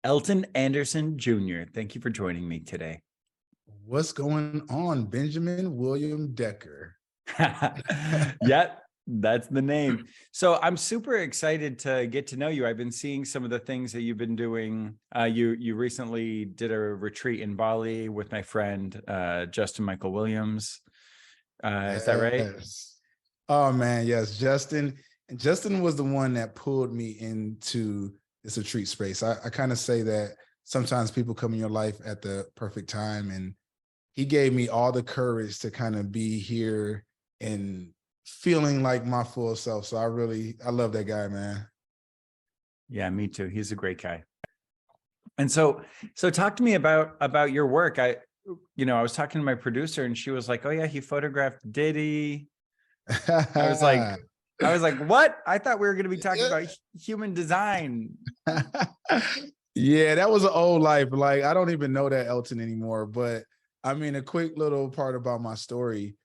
Elton Anderson Jr. Thank you for joining me today. What's going on, Benjamin William Decker? Yep, that's the name. So I'm super excited to get to know you. I've been seeing some of the things that you've been doing. You recently did a retreat in Bali with my friend Justin Michael Williams. Is that right? Yes. Oh man, yes, Justin. And Justin was the one that pulled me into this retreat space. I kind of say that sometimes people come in your life at the perfect time, and he gave me all the courage to kind of be here and feeling like my full self. So I love that guy, man. Yeah, me too. He's a great guy. And so talk to me about your work. I was talking to my producer and she was like, "Oh yeah, he photographed Diddy." I was like, "What? I thought we were going to be talking about human design." Yeah, that was an old life. Like, I don't even know that Elton anymore. But I mean, a quick little part about my story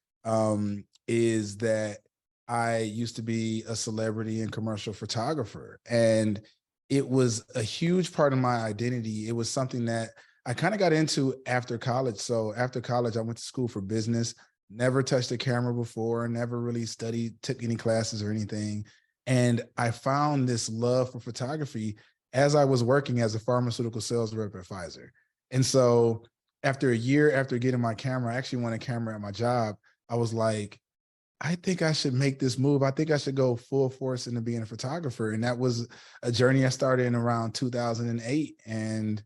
is that I used to be a celebrity and commercial photographer. And it was a huge part of my identity. It was something that I kind of got into after college. So after college, I went to school for business, never touched a camera before, never really studied, took any classes or anything. And I found this love for photography as I was working as a pharmaceutical sales rep at Pfizer. And so after a year after getting my camera, I actually wanted a camera at my job. I was like, I think I should make this move. I think I should go full force into being a photographer. And that was a journey I started in around 2008. And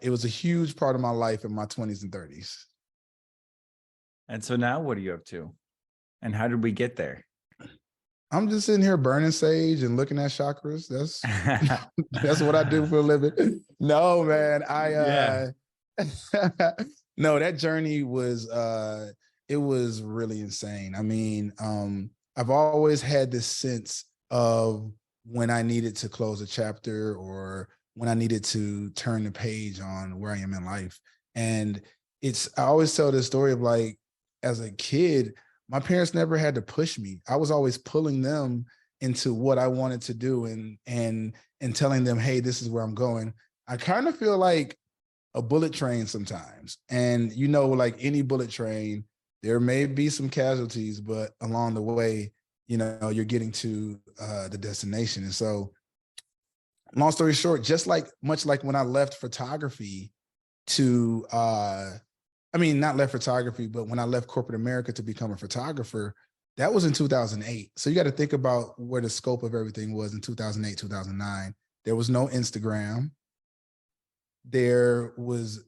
it was a huge part of my life in my 20s and 30s. And so now what are you up to? And how did we get there? I'm just sitting here burning sage and looking at chakras. That's what I do for a living. No, man. No, that journey was it was really insane. I mean, I've always had this sense of when I needed to close a chapter or when I needed to turn the page on where I am in life. And I always tell this story of like, as a kid, my parents never had to push me. I was always pulling them into what I wanted to do and telling them, hey, this is where I'm going. I kind of feel like a bullet train sometimes. And like any bullet train, there may be some casualties, but along the way, you're getting to the destination. And so long story short, much like when I left photography to not left photography, but when I left corporate America to become a photographer, that was in 2008. So you got to think about where the scope of everything was in 2008, 2009. There was no Instagram. There was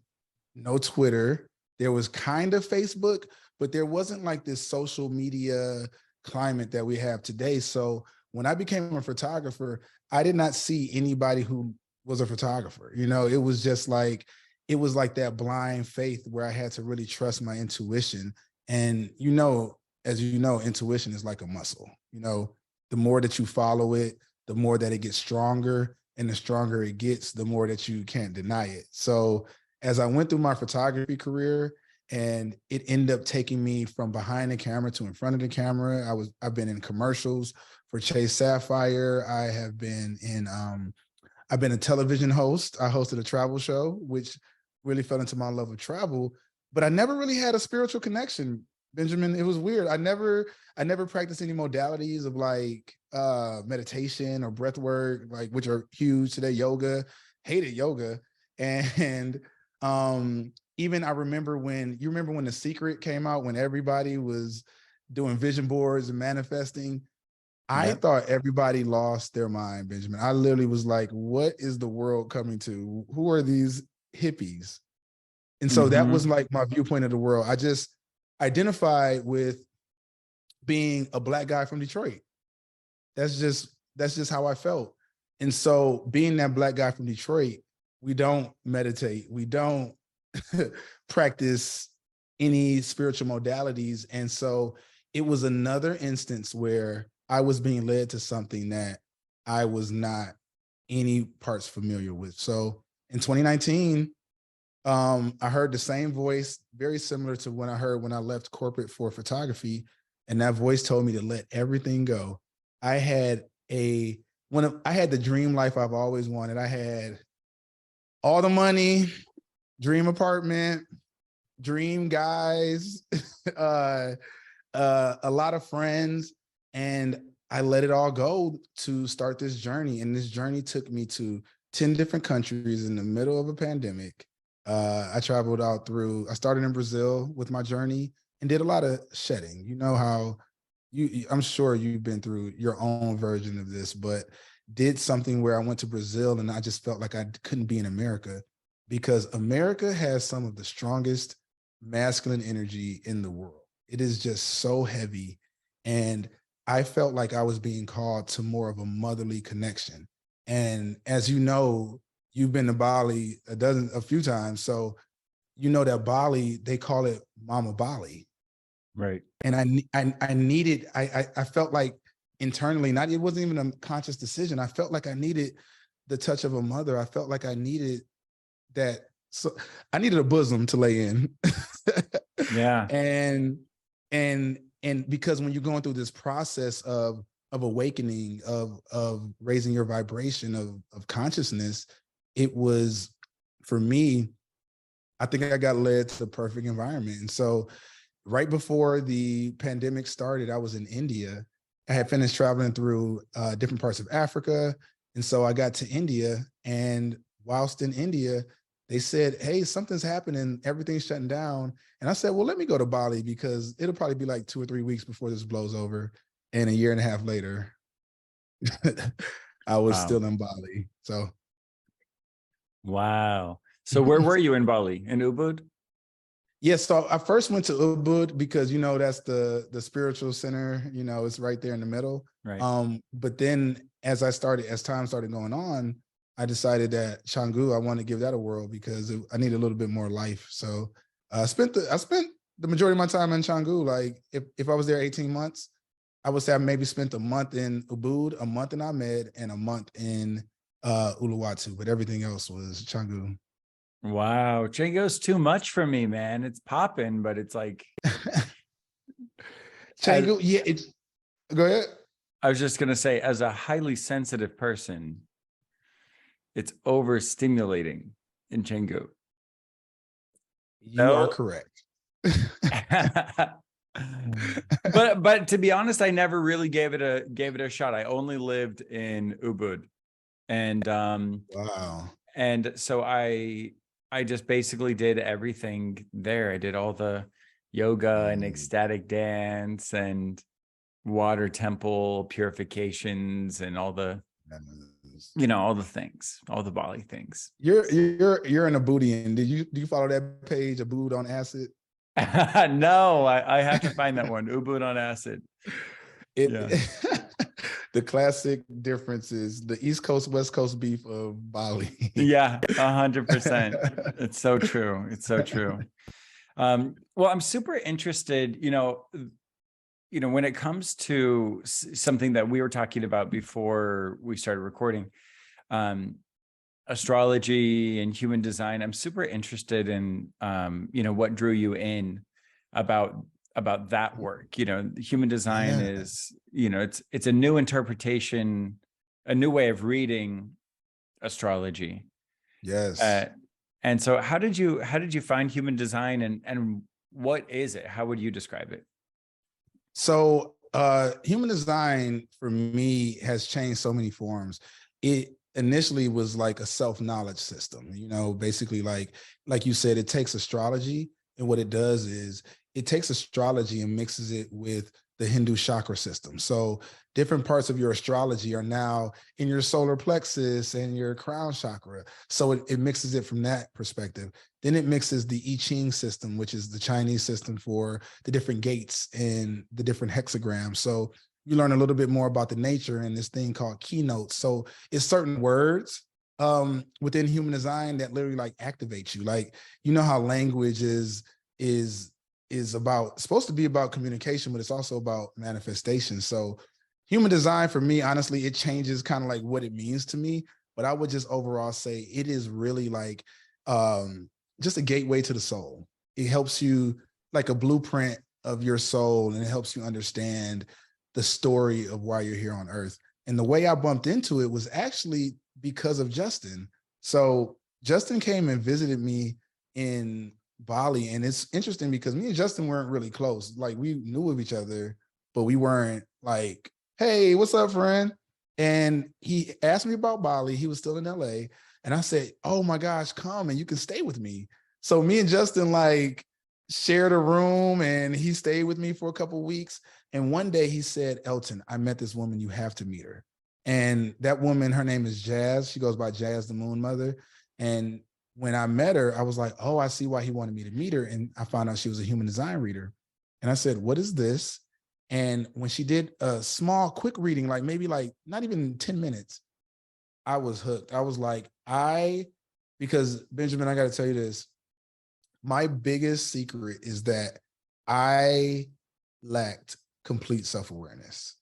no Twitter. There was kind of Facebook, but there wasn't like this social media climate that we have today. So when I became a photographer, I did not see anybody who was a photographer. It was just like, it was like that blind faith where I had to really trust my intuition. And, as you know, intuition is like a muscle. The more that you follow it, the more that it gets stronger, and the stronger it gets, the more that you can't deny it. So as I went through my photography career, and it ended up taking me from behind the camera to in front of the camera. I've been in commercials for Chase Sapphire. I've been a television host. I hosted a travel show, which really fell into my love of travel, but I never really had a spiritual connection, Benjamin. It was weird. I never practiced any modalities of like meditation or breath work, like, which are huge today. Yoga, hated yoga. And even I remember when The Secret came out, when everybody was doing vision boards and manifesting. I thought everybody lost their mind, Benjamin. I literally was like, what is the world coming to? Who are these hippies? And so that was like my viewpoint of the world. I just identified with being a Black guy from Detroit. That's just how I felt. And so being that Black guy from Detroit, we don't meditate. We don't practice any spiritual modalities. And so it was another instance where I was being led to something that I was not any parts familiar with. So in 2019, I heard the same voice, very similar to what I heard when I left corporate for photography. And that voice told me to let everything go. I had the dream life I've always wanted. I had all the money, dream apartment, dream guys, a lot of friends, and I let it all go to start this journey. And this journey took me to 10 different countries in the middle of a pandemic. I traveled out I started in Brazil with my journey and did a lot of shedding. You know how I'm sure you've been through your own version of this, but did something where I went to Brazil and I just felt like I couldn't be in America, because America has some of the strongest masculine energy in the world. It is just so heavy. And I felt like I was being called to more of a motherly connection. And as you know, you've been to Bali a few times. So you know that Bali, they call it Mama Bali. Right. And I felt like internally, it wasn't even a conscious decision. I felt like I needed the touch of a mother. I felt like I needed that. So I needed a bosom to lay in. Yeah. And because when you're going through this process of awakening, of raising your vibration of consciousness, it was, for me, I think I got led to the perfect environment. And so right before the pandemic started, I was in India. I had finished traveling through different parts of Africa. And so I got to India, and whilst in India, they said, hey, something's happening, everything's shutting down. And I said, well, let me go to Bali, because it'll probably be like 2 or 3 weeks before this blows over. And a year and a half later, I was still in Bali. So. Wow. So where were you in Bali? In Ubud? Yes, so I first went to Ubud because, you know, that's the spiritual center, you know, it's right there in the middle. Right. But then as time started going on, I decided that Canggu, I want to give that a whirl, because I need a little bit more life. So I spent the majority of my time in Canggu. Like if I was there 18 months, I would say I maybe spent a month in Ubud, a month in Ahmed, and a month in Uluwatu, but everything else was Canggu. Wow. Chengo's too much for me, man. It's popping, but it's like Canggu, yeah, go ahead. I was just gonna say, as a highly sensitive person, it's overstimulating in Chengu. You are correct. But to be honest, I never really gave it a shot. I only lived in Ubud. And Wow. And so I just basically did everything there. I did all the yoga and ecstatic dance and water temple purifications and all the, you know, all the things, all the Bali things. You're an Ubudian. Do you follow that page, Ubud on Acid? No, I have to find that one. Ubud on Acid. Yeah. The classic differences, the East Coast, West Coast beef of Bali. Yeah, 100%. It's so true. It's so true. Well, I'm super interested, you know, when it comes to something that we were talking about before we started recording, astrology and human design. I'm super interested in, you know, what drew you in about that work. You know, human design is, you know, it's a new interpretation, a new way of reading astrology. Yes. And so how did you find human design, and what is it? How would you describe it? So human design for me has changed so many forms. It initially was like a self-knowledge system, you know, basically like you said, it takes astrology, and what it does is it takes astrology and mixes it with the Hindu chakra system. So different parts of your astrology are now in your solar plexus and your crown chakra. So it mixes it from that perspective. Then it mixes the I Ching system, which is the Chinese system for the different gates and the different hexagrams. So you learn a little bit more about the nature and this thing called keynotes. So it's certain words within human design that literally like activate you. Like, you know how language is supposed to be about communication, but it's also about manifestation. So human design for me, honestly, it changes kind of like what it means to me, but I would just overall say it is really like just a gateway to the soul. It helps you, like a blueprint of your soul, and it helps you understand the story of why you're here on earth. And the way I bumped into it was actually because of Justin. So Justin came and visited me in Bali. And it's interesting because me and Justin weren't really close. Like, we knew of each other, but we weren't like, hey, what's up, friend? And he asked me about Bali. He was still in LA. And I said, oh my gosh, come and you can stay with me. So me and Justin like shared a room, and he stayed with me for a couple of weeks. And one day he said, Elton, I met this woman, you have to meet her. And that woman, her name is Jazz. She goes by Jazz the Moon Mother. And when I met her, I was like, oh, I see why he wanted me to meet her. And I found out she was a human design reader. And I said, what is this? And when she did a small, quick reading, like maybe like not even 10 minutes, I was hooked. I was like, because Benjamin, I got to tell you this. My biggest secret is that I lacked complete self-awareness.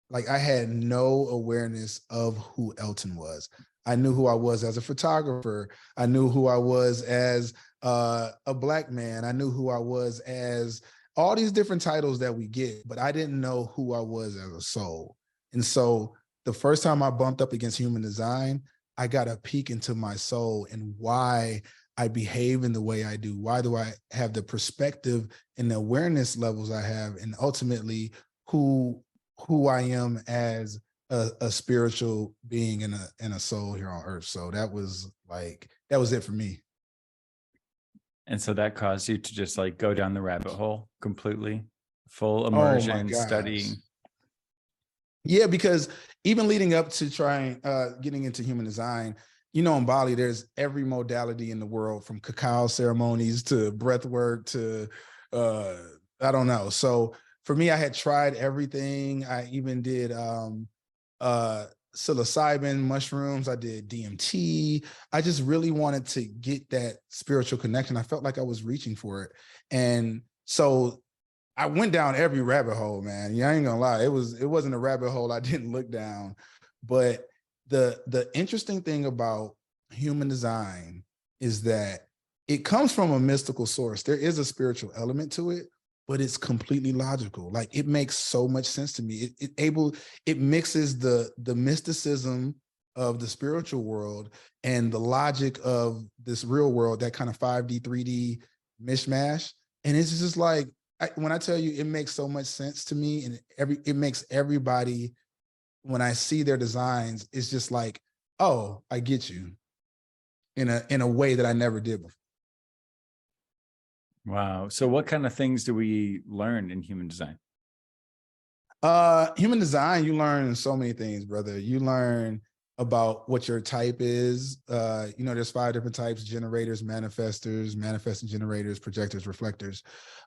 Like, I had no awareness of who Elton was. I knew who I was as a photographer. I knew who I was as a Black man. I knew who I was as all these different titles that we get, but I didn't know who I was as a soul. And so the first time I bumped up against human design, I got a peek into my soul and why I behave in the way I do. Why do I have the perspective and the awareness levels I have, and ultimately who I am as a spiritual being and a soul here on earth. So that was it for me. And so that caused you to just like go down the rabbit hole completely, full Oh my immersion, gosh. studying. Yeah, because even leading up to trying getting into human design, you know, in Bali, there's every modality in the world, from cacao ceremonies to breath work to I don't know. So for me, I had tried everything. I even did psilocybin mushrooms. I did DMT. I just really wanted to get that spiritual connection. I felt like I was reaching for it. And so I went down every rabbit hole, man. Yeah, I ain't gonna lie. It wasn't a rabbit hole I didn't look down. But the interesting thing about human design is that it comes from a mystical source. There is a spiritual element to it, but it's completely logical. Like, it makes so much sense to me. It mixes the mysticism of the spiritual world and the logic of this real world, that kind of 5D, 3D mishmash. And it's just like, when I tell you, it makes so much sense to me, and it makes everybody, when I see their designs, it's just like, oh, I get you in a way that I never did before. Wow. So what kind of things do we learn in human design? Human design, you learn so many things, brother. You learn about what your type is. There's 5 different types: generators, manifestors, manifesting generators, projectors, reflectors.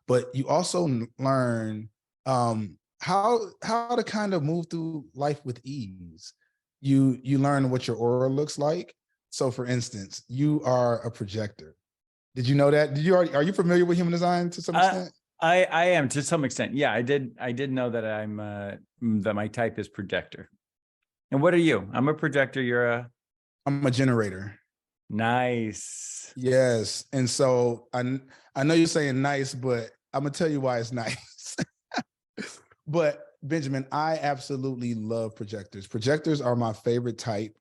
But you also learn how to kind of move through life with ease. You learn what your aura looks like. So for instance, you are a projector. Did you know that? Are you familiar with human design to some extent? I am, to some extent. Yeah, I did know that that my type is projector. And what are you? I'm a projector. I'm a generator. Nice. Yes. And so I know you're saying nice, but I'm gonna tell you why it's nice. But Benjamin, I absolutely love projectors. Projectors are my favorite type.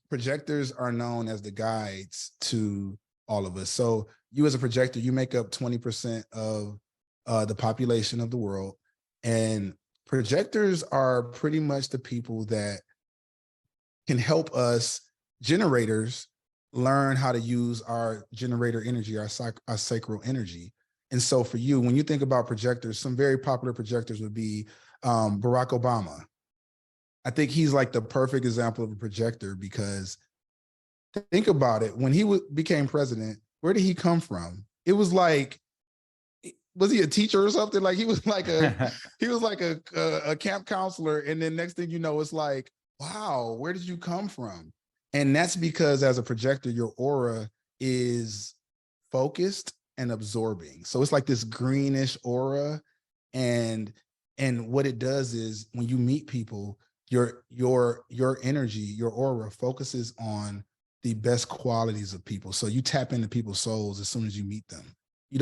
Projectors are known as the guides to all of us. So you, as a projector, you make up 20% of the population of the world. And projectors are pretty much the people that can help us generators learn how to use our generator energy, our sacral energy. And so for you, when you think about projectors, some very popular projectors would be Barack Obama. I think he's like the perfect example of a projector, because think about it. When he became president, where did he come from? It was like, was he a teacher or something? Like, he was like a camp counselor. And then next thing you know, it's like, wow, where did you come from? And that's because as a projector, your aura is focused and absorbing. So it's like this greenish aura. And what it does is, when you meet people, your energy, your aura focuses on the best qualities of people. So you tap into people's souls as soon as you meet them. You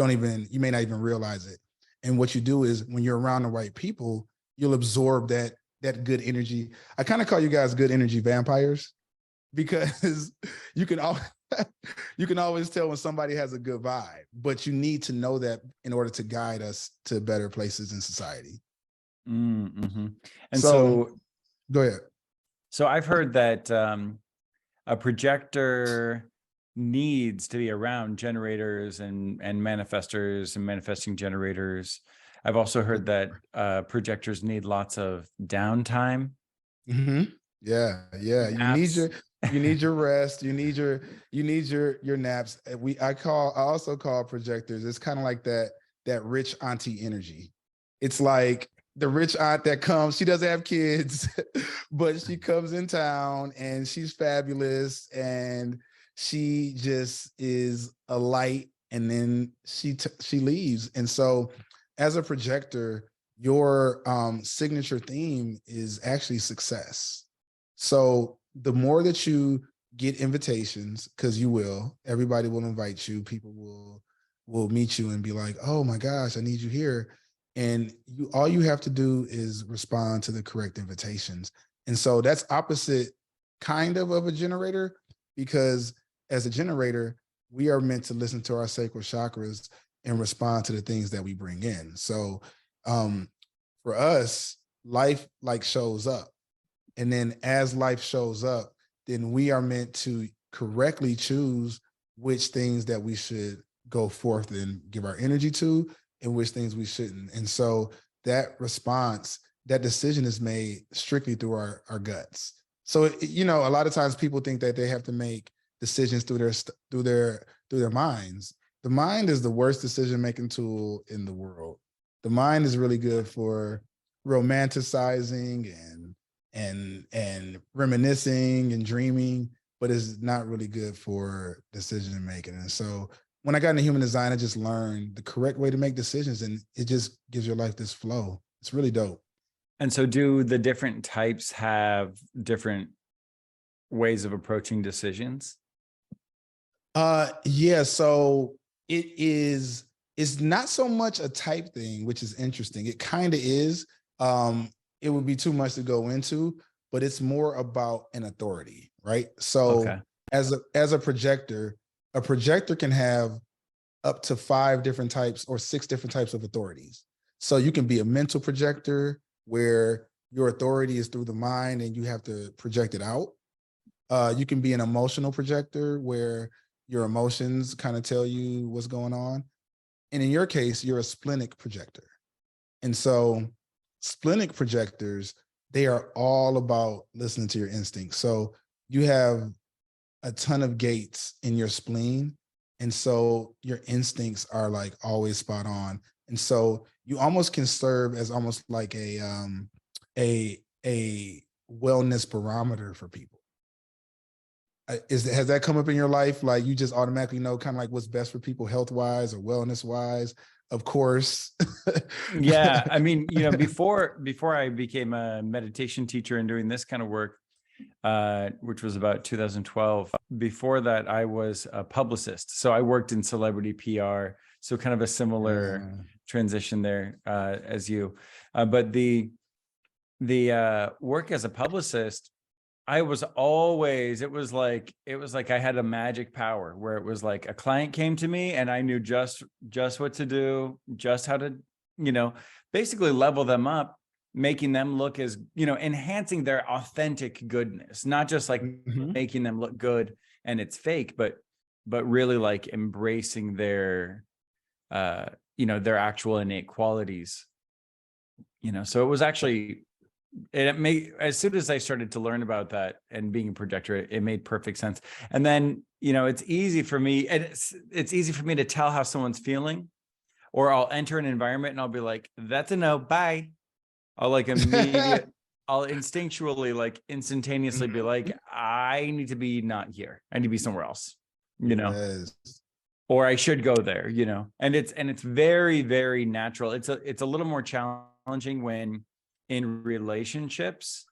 may not even realize it. And what you do is, when you're around the right people, you'll absorb that good energy. I kind of call you guys good energy vampires, because you can You can always tell when somebody has a good vibe, but you need to know that in order to guide us to better places in society. Mm-hmm. And So so, go ahead. so I've heard that a projector needs to be around generators and manifestors and manifesting generators. I've also heard that projectors need lots of downtime. Mm-hmm. Yeah, yeah. Naps. You need your rest. You need your naps. I also call projectors. It's kind of like that rich auntie energy. It's like the rich aunt that comes. She doesn't have kids, but she comes in town and she's fabulous and she just is a light. And then she leaves. And so, as a projector, your signature theme is actually success. So the more that you get invitations, because everybody will invite you, people will meet you and be like, oh my gosh, I need you here. And all you have to do is respond to the correct invitations. And so that's opposite kind of a generator, because as a generator, we are meant to listen to our sacral chakras and respond to the things that we bring in. So for us, life like shows up. And then as life shows up, then we are meant to correctly choose which things that we should go forth and give our energy to and which things we shouldn't. And so that response, that decision is made strictly through our guts. So, a lot of times people think that they have to make decisions through their minds. The mind is the worst decision-making tool in the world. The mind is really good for romanticizing and reminiscing and dreaming, but it's not really good for decision making. And so when I got into human design, I just learned the correct way to make decisions, and it just gives your life this flow. It's really dope. And so do the different types have different ways of approaching decisions? Yeah, so it's not so much a type thing, which is interesting. It kind of is. It would be too much to go into, but it's more about an authority, right? So Okay. as a projector can have up to 5 different types or 6 different types of authorities. So you can be a mental projector where your authority is through the mind and you have to project it out. You can be an emotional projector where your emotions kind of tell you what's going on. And in your case, you're a splenic projector. And so splenic projectors, they are all about listening to your instincts. So you have a ton of gates in your spleen. And so your instincts are like always spot on. And so you almost can serve as almost like a wellness barometer for people. Has that come up in your life? Like you just automatically know kind of like what's best for people health wise or wellness wise? Of course. Yeah. I mean, before I became a meditation teacher and doing this kind of work, which was about 2012. Before that, I was a publicist. So I worked in celebrity PR. So kind of a similar transition there as you. But the work as a publicist, I was always, it was like I had a magic power where it was like a client came to me and I knew just what to do, just how to, basically level them up, making them look as, enhancing their authentic goodness, not just like making them look good and it's fake, but really like embracing their, their actual innate qualities, so it was actually, as soon as I started to learn about that and being a projector, it made perfect sense. And then, it's easy for me, and it's easy for me to tell how someone's feeling, or I'll enter an environment and I'll be like, that's a no, bye. I'll like I'll instinctually, like instantaneously be like, I need to be not here. I need to be somewhere else, Yes. or I should go there, and it's very, very natural. It's a little more challenging when in relationships,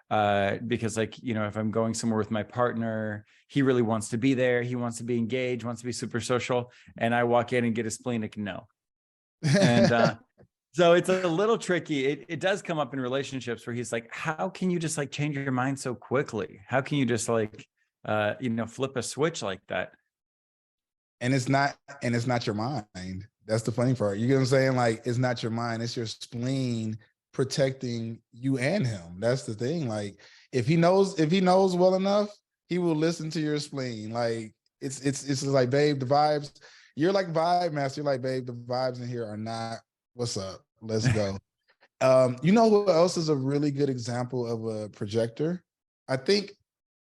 because like, if I'm going somewhere with my partner, he really wants to be there. He wants to be engaged, wants to be super social. And I walk in and get a splenic no. And so it's a little tricky. It does come up in relationships where he's like, how can you just like change your mind so quickly? How can you just like flip a switch like that. And it's not your mind. That's the funny part. You get what I'm saying? Like, it's not your mind, it's your spleen protecting you and him. That's the thing. Like, if he knows well enough, he will listen to your spleen. Like, it's like, babe, the vibes, you're like vibe master. You're like, babe, the vibes in here are not what's up. Let's go. You know who else is a really good example of a projector? I think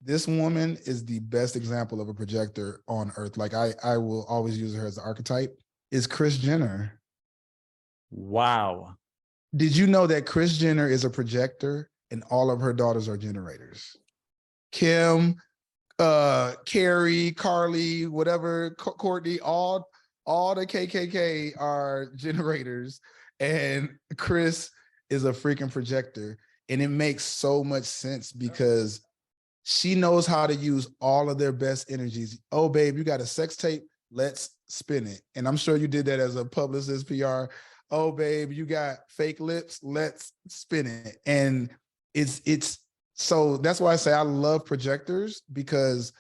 this woman is the best example of a projector on earth. Like, I will always use her as the archetype, is Kris Jenner. Wow. Did you know that Kris Jenner is a projector and all of her daughters are generators? Kim, Carrie, Carly, whatever, Courtney, all the KKK are generators, and Kris is a freaking projector. And it makes so much sense because she knows how to use all of their best energies. Oh, babe, you got a sex tape? Let's spin it. And I'm sure you did that as a publicist, PR. Oh, babe, you got fake lips? Let's spin it. And it's so that's why I say I love projectors, because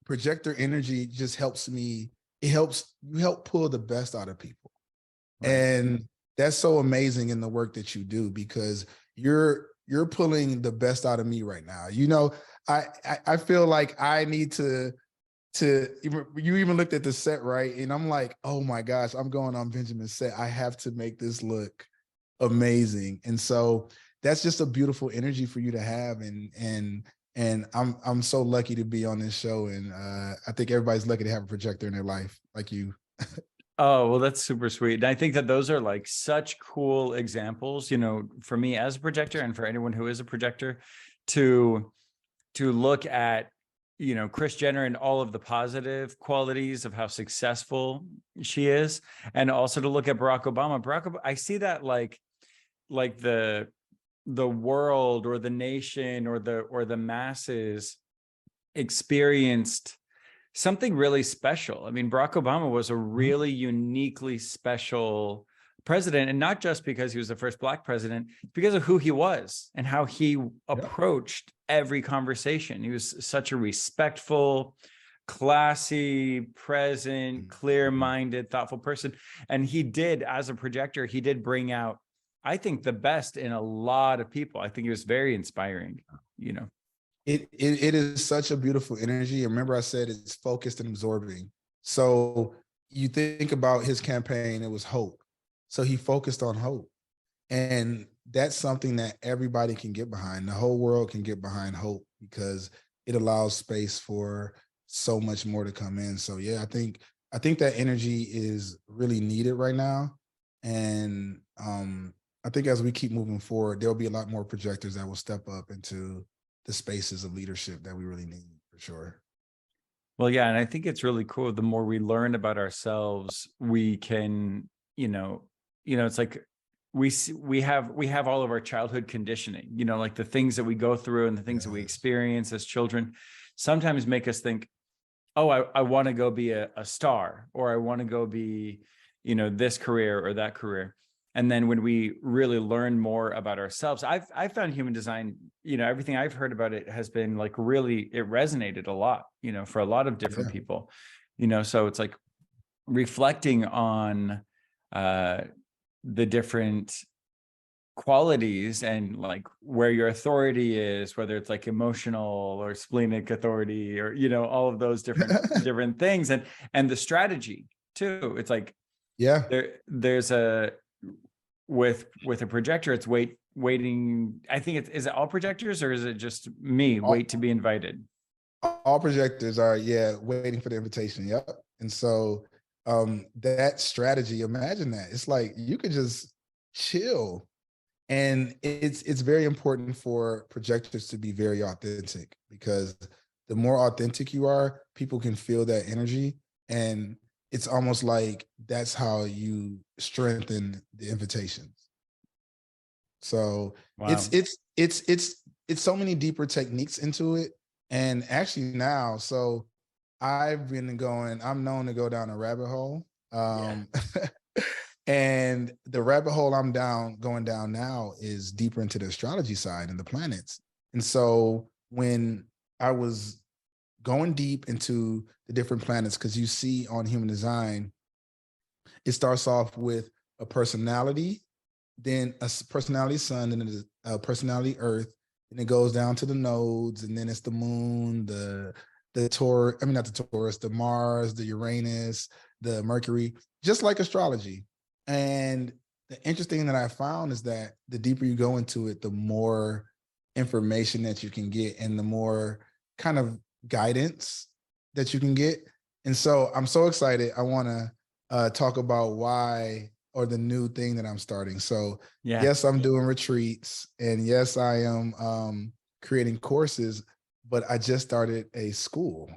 projector energy just helps me. You help pull the best out of people. Right. And that's so amazing in the work that you do, because you're pulling the best out of me right now. You know, I feel like I need to you even looked at the set, right? And I'm like, oh my gosh, I'm going on Benjamin's set. I have to make this look amazing. And so that's just a beautiful energy for you to have. And I'm so lucky to be on this show. And I think everybody's lucky to have a projector in their life like you. Oh, well, that's super sweet. And I think that those are like such cool examples, for me as a projector, and for anyone who is a projector, to look at, Kris Jenner and all of the positive qualities of how successful she is. And also to look at Barack Obama. I see that like the world or the nation or the masses experienced something really special. I mean, Barack Obama was a really uniquely special president, and not just because he was the first Black president, because of who he was and how he approached every conversation. He was such a respectful, classy, present, clear-minded, thoughtful person. And he did, as a projector, he did bring out, I think, the best in a lot of people. I think he was very inspiring, It is such a beautiful energy. Remember, I said it's focused and absorbing. So you think about his campaign, it was hope. So he focused on hope. And that's something that everybody can get behind. The whole world can get behind hope, because it allows space for so much more to come in. So yeah, I think that energy is really needed right now. And I think as we keep moving forward, there'll be a lot more projectors that will step up into the spaces of leadership that we really need, for sure. Well, yeah. And I think it's really cool. The more we learn about ourselves, we can, it's like we have all of our childhood conditioning, like the things that we go through and the things that we experience as children sometimes make us think, oh, I want to go be a star, or I want to go be, this career or that career. And then when we really learn more about ourselves, I've found human design, everything I've heard about it has been like really, it resonated a lot, for a lot of different people, so it's like reflecting on the different qualities and like where your authority is, whether it's like emotional or splenic authority, or, all of those different things, and the strategy too. It's like, there's with a projector, it's waiting. I think is it all projectors, or is it just me? Wait to be invited. All projectors are, waiting for the invitation. Yep. And so that strategy, imagine that. It's like you could just chill. And it's very important for projectors to be very authentic, because the more authentic you are, people can feel that energy. And it's almost like that's how you strengthen the invitations. So it's so many deeper techniques into it. And actually now, so I'm known to go down a rabbit hole. And the rabbit hole I'm going down now is deeper into the astrology side and the planets. And so when I was going deep into the different planets, because you see on human design, it starts off with a personality, then a personality sun, and then a personality earth, and it goes down to the nodes, and then it's the moon, the Taurus, I mean, not the Taurus, the Mars, the Uranus, the Mercury, just like astrology. And the interesting thing that I found is that the deeper you go into it, the more information that you can get and the more kind of guidance that you can get. And so I'm so excited. I want to talk about why, or the new thing that I'm starting. So yes, I'm doing retreats, and yes, I am creating courses, but I just started a school.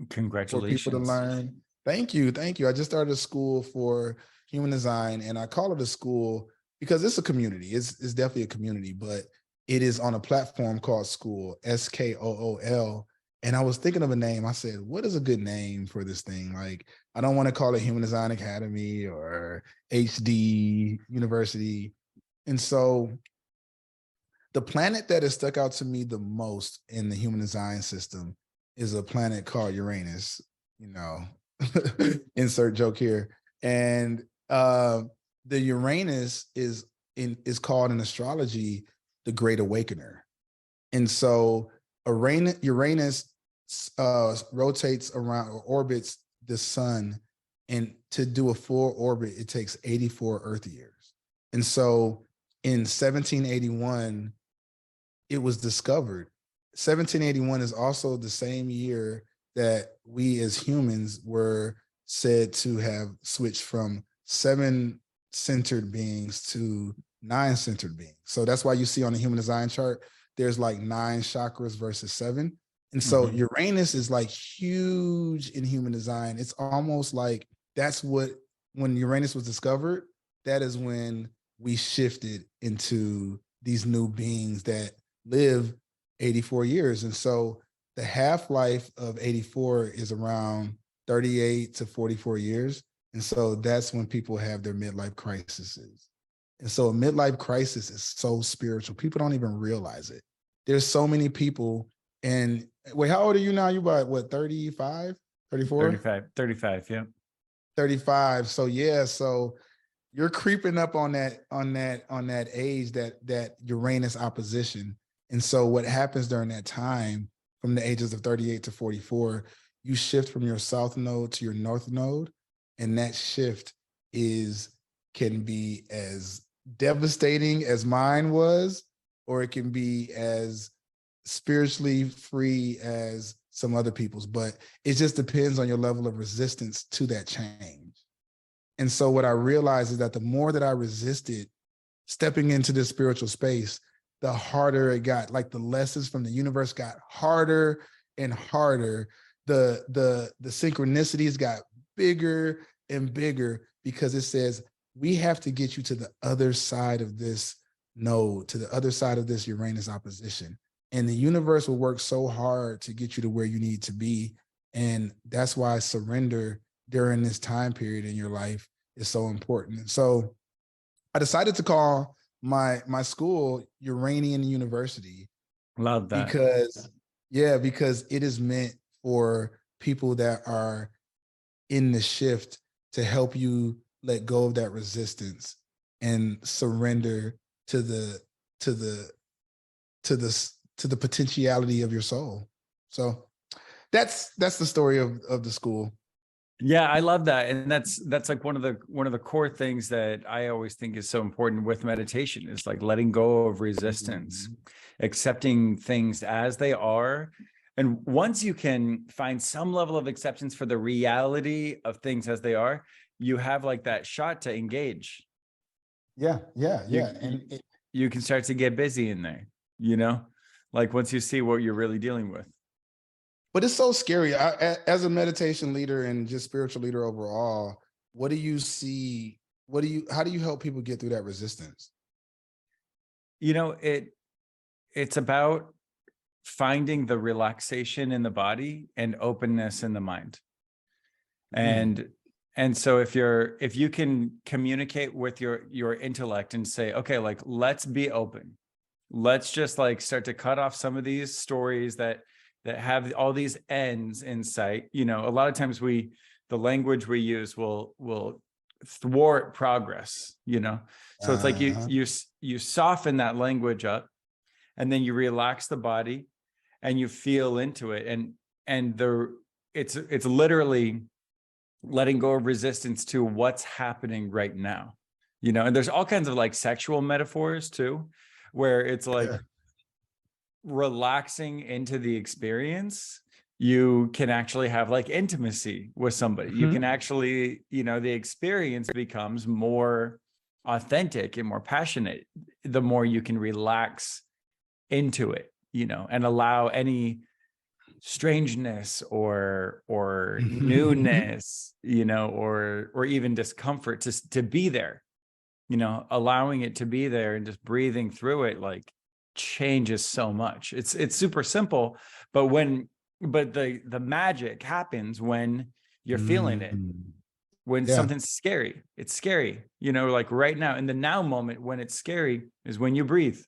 Congratulations. For people to learn. Thank you. I just started a school for human design, and I call it a school because it's a community. It's definitely a community, but it is on a platform called School, SKOOL. And I was thinking of a name. I said, what is a good name for this thing? Like, I don't want to call it Human Design Academy or HD University. And so the planet that has stuck out to me the most in the human design system is a planet called Uranus, insert joke here. And the Uranus is called in astrology the Great Awakener. And so Uranus rotates around or orbits the sun, and to do a full orbit, it takes 84 Earth years. And so in 1781, it was discovered. 1781 is also the same year that we as humans were said to have switched from 7-centered beings to 9-centered beings. So that's why you see on the human design chart, there's like 9 chakras versus 7. And so Uranus is like huge in human design. It's almost like when Uranus was discovered, that is when we shifted into these new beings that live 84 years. And so the half-life of 84 is around 38 to 44 years. And so that's when people have their midlife crises. And so a midlife crisis is so spiritual. People don't even realize it. There's so many people. And wait, how old are you now? You about what, 35, 34? 35, yeah. 35. So yeah, so you're creeping up on that age, that Uranus opposition. And so what happens during that time, from the ages of 38 to 44, you shift from your south node to your north node. And that shift can be as devastating as mine was, or it can be as spiritually free as some other people's, but it just depends on your level of resistance to that change. And so what I realized is that the more that I resisted stepping into this spiritual space, the harder it got. Like the lessons from the universe got harder and harder. The synchronicities got bigger and bigger, because it says, we have to get you to the other side of this node, to the other side of this Uranus opposition. And the universe will work so hard to get you to where you need to be. And that's why surrender during this time period in your life is so important. So I decided to call my school Uranian University. Love that. Because it is meant for people that are in the shift, to help you let go of that resistance and surrender to the potentiality of your soul. So that's the story of the school. Yeah, I love that. And that's like one of the core things that I always think is so important with meditation, is like letting go of resistance, accepting things as they are. And once you can find some level of acceptance for the reality of things as they are, you have like that shot to engage. Yeah. You can start to get busy in there, like once you see what you're really dealing with. But it's so scary. As a meditation leader and just spiritual leader overall, what do you see? How do you help people get through that resistance? It's about finding the relaxation in the body and openness in the mind. And so if you can communicate with your intellect and say, okay, like, let's be open. let's just like start to cut off some of these stories that have all these ends in sight. You know, a lot of times the language we use will thwart progress, you know. So it's like you soften that language up, and then you relax the body and you feel into it, and it's literally letting go of resistance to what's happening right now, you know. And there's all kinds of like sexual metaphors too, where it's like relaxing into the experience. You can actually have like intimacy with somebody. You can actually, you know, the experience becomes more authentic and more passionate the more you can relax into it, you know, and allow any strangeness or newness, you know, or even discomfort to be there, you know. Allowing it to be there and just breathing through it like changes so much. It's super simple, but the magic happens when you're feeling it. When something's scary, it's scary, you know, like right now in the now moment. When it's scary is when you breathe.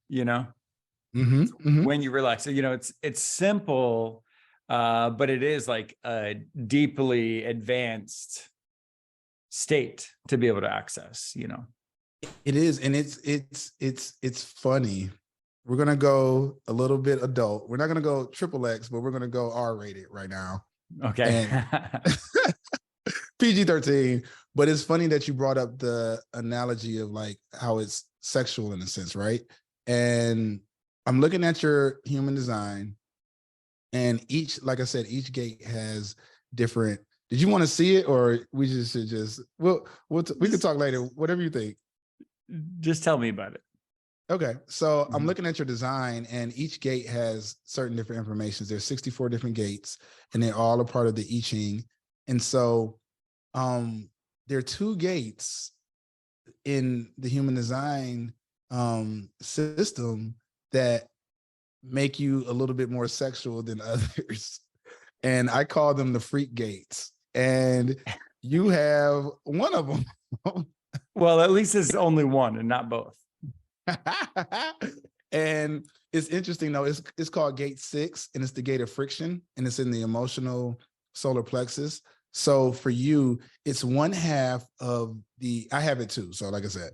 You know, when you relax. So, you know, it's simple, but it is like a deeply advanced state to be able to access, you know. It is, and it's funny. We're gonna go a little bit adult. We're not gonna go XXX, but we're gonna go R-rated right now. Okay. And PG-13. But it's funny that you brought up the analogy of like how it's sexual in a sense, right? And I'm looking at your human design, and like I said, each gate has different. Did you want to see it, or we should just we could talk later, whatever you think. Just tell me about it. Okay, so I'm looking at your design, and each gate has certain different information. There's 64 different gates, and they're all a part of the I Ching. And so there are 2 gates in the human design system that make you a little bit more sexual than others. And I call them the freak gates. And you have one of them. Well, at least it's only one and not both. And it's interesting though, it's called gate 6, and it's the gate of friction, and it's in the emotional solar plexus. So for you, it's one half of I have it too. So like I said,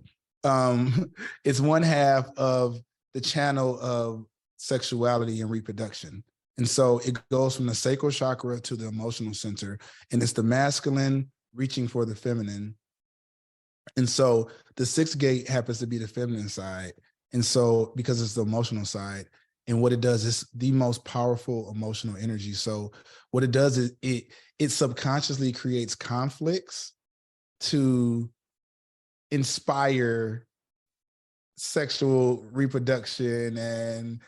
it's one half of the channel of sexuality and reproduction. And so it goes from the sacral chakra to the emotional center, and it's the masculine reaching for the feminine. And so the 6th gate happens to be the feminine side. And so because it's the emotional side, and what it does is the most powerful emotional energy. So what it does is it subconsciously creates conflicts to inspire sexual reproduction and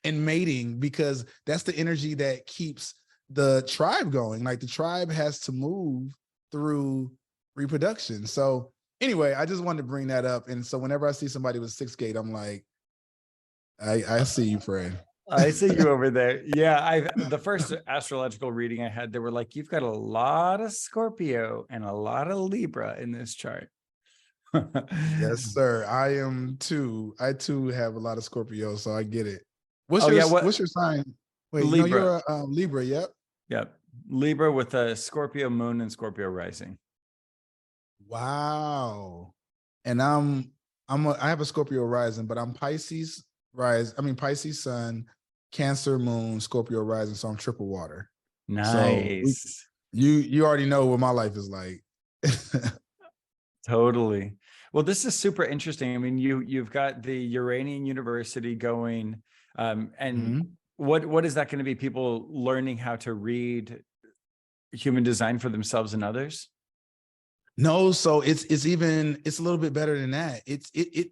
mating, because that's the energy that keeps the tribe going. Like the tribe has to move through reproduction. So anyway, I just wanted to bring that up. And so whenever I see somebody with 6th gate, I'm like, I see you, friend. I see you over there. Yeah, the first astrological reading I had, they were like, you've got a lot of Scorpio and a lot of Libra in this chart. Yes, sir. I am too. I too have a lot of Scorpio, so I get it. What's your sign? Wait, Libra. You're a Libra. Yep. Yep. Libra with a Scorpio moon and Scorpio rising. Wow. And I have a Scorpio rising, but I'm Pisces Pisces sun, Cancer moon, Scorpio rising, so I'm triple water. Nice. So you already know what my life is like. Totally. Well, this is super interesting. I mean, you've got the Uranian University going, and what is that going to be? People learning how to read human design for themselves and others? No, so it's a little bit better than that.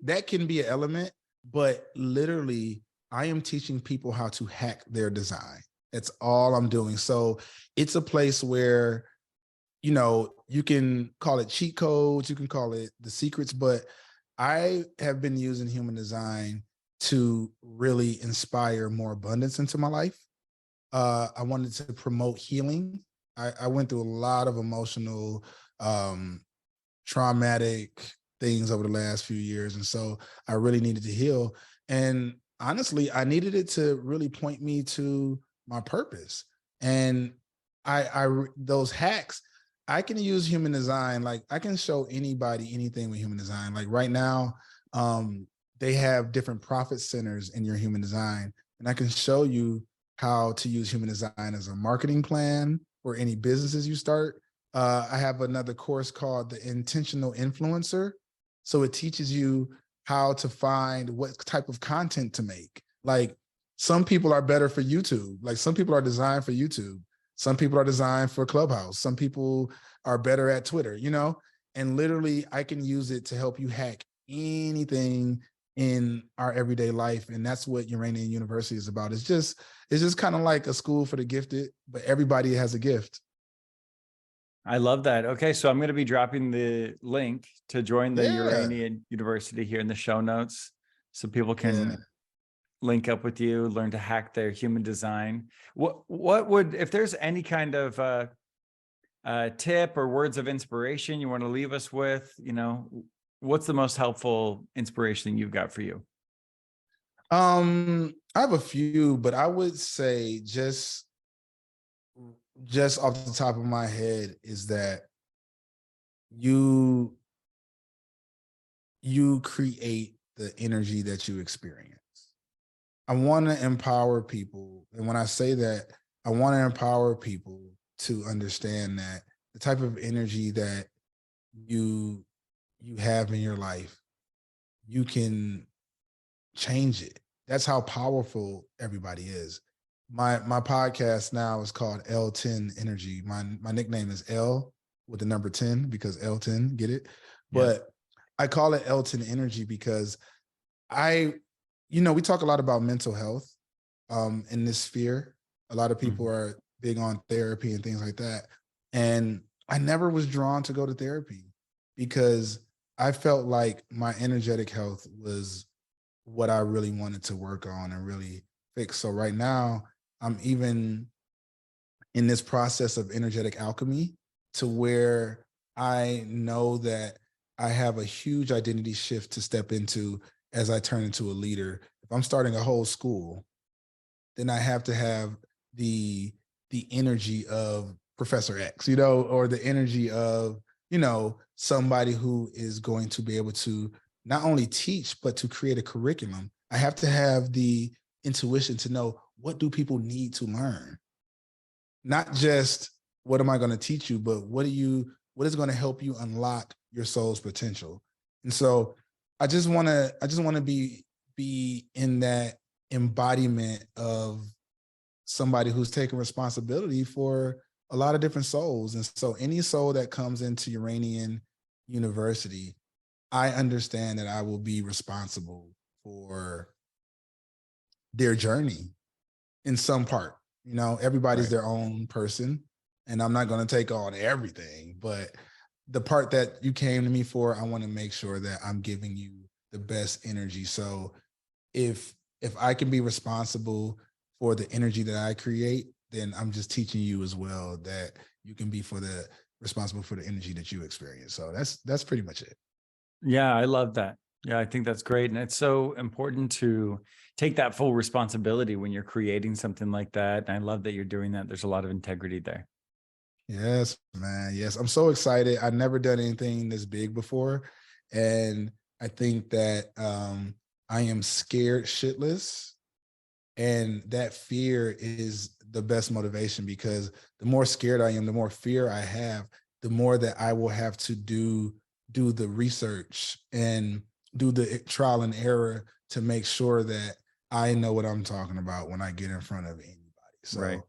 That can be an element, but literally I am teaching people how to hack their design. That's all I'm doing. So it's a place where, you know, you can call it cheat codes, you can call it the secrets, but I have been using human design to really inspire more abundance into my life. I wanted to promote healing. I went through a lot of emotional, traumatic things over the last few years. And so I really needed to heal. And honestly, I needed it to really point me to my purpose. And those hacks, I can use human design. Like I can show anybody anything with human design. Like right now, they have different profit centers in your human design. And I can show you how to use human design as a marketing plan for any businesses you start. I have another course called the Intentional Influencer. So it teaches you how to find what type of content to make. Like some people are better for YouTube. Like some people are designed for YouTube. Some people are designed for Clubhouse. Some people are better at Twitter, you know? And literally I can use it to help you hack anything in our everyday life. And that's what Uranian University is about. It's just kind of like a school for the gifted, but everybody has a gift. I love that. Okay, so I'm going to be dropping the link to join the Yeah. Uranian University here in the show notes so people can link up with you, learn to hack their human design. What would, if there's any kind of tip or words of inspiration you want to leave us with, you know, what's the most helpful inspiration you've got for you? I have a few, but I would say just off the top of my head is that you create the energy that you experience. I want to empower people. And when I say that, I want to empower people to understand that the type of energy that you have in your life, you can change it. That's how powerful everybody is. My podcast now is called Elton Energy. My nickname is L with the number 10 because Elton, get it? Yeah. But I call it Elton Energy because we talk a lot about mental health in this sphere. A lot of people are big on therapy and things like that. And I never was drawn to go to therapy because I felt like my energetic health was what I really wanted to work on and really fix. So right now, I'm even in this process of energetic alchemy to where I know that I have a huge identity shift to step into as I turn into a leader. If I'm starting a whole school, then I have to have the energy of Professor X, or the energy of, somebody who is going to be able to not only teach, but to create a curriculum. I have to have the intuition to know what do people need to learn? Not just what am I going to teach you, but what is going to help you unlock your soul's potential? And so I just want to be in that embodiment of somebody who's taking responsibility for a lot of different souls. And so any soul that comes into Uranian University, I understand that I will be responsible for their journey in some part. Everybody's their own person, and I'm not going to take on everything, but the part that you came to me for, I want to make sure that I'm giving you the best energy. So if I can be responsible for the energy that I create, then I'm just teaching you as well that you can be responsible for the energy that you experience. So that's pretty much it. Yeah, I love that. Yeah, I think that's great. And it's so important to take that full responsibility when you're creating something like that. And I love that you're doing that. There's a lot of integrity there. Yes, man. Yes. I'm so excited. I've never done anything this big before. And I think that I am scared shitless. And that fear is the best motivation, because the more scared I am, the more fear I have, the more that I will have to do the research and do the trial and error to make sure that I know what I'm talking about when I get in front of anybody. So,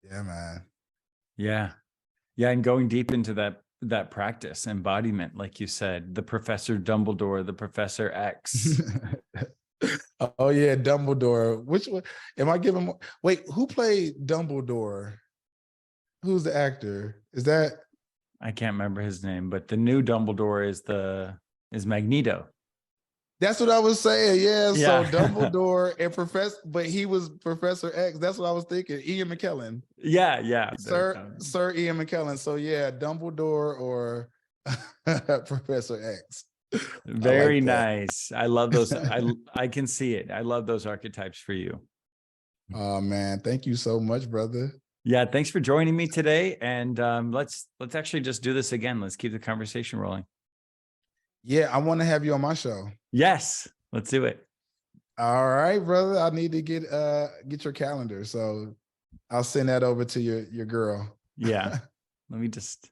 yeah, man. Yeah. Yeah. And going deep into that practice, embodiment, like you said, the Professor Dumbledore, the Professor X. Oh yeah, Dumbledore. Which one? Am I giving more? Wait, who played Dumbledore? Who's the actor? Is that? I can't remember his name, but the new Dumbledore is Magneto. That's what I was saying. Yeah. So Yeah. Dumbledore and but he was Professor X. That's what I was thinking. Ian McKellen. Yeah. Sir Ian McKellen. So yeah, Dumbledore or Professor X. I like Very that. nice. I love those. I can see it. I love those archetypes for you. Oh man, thank you so much, brother. Yeah, thanks for joining me today. And let's actually just do this again. Let's keep the conversation rolling. Yeah, I want to have you on my show. Yes, let's do it. All right, brother. I need to get your calendar. So I'll send that over to your girl. Yeah. Let me just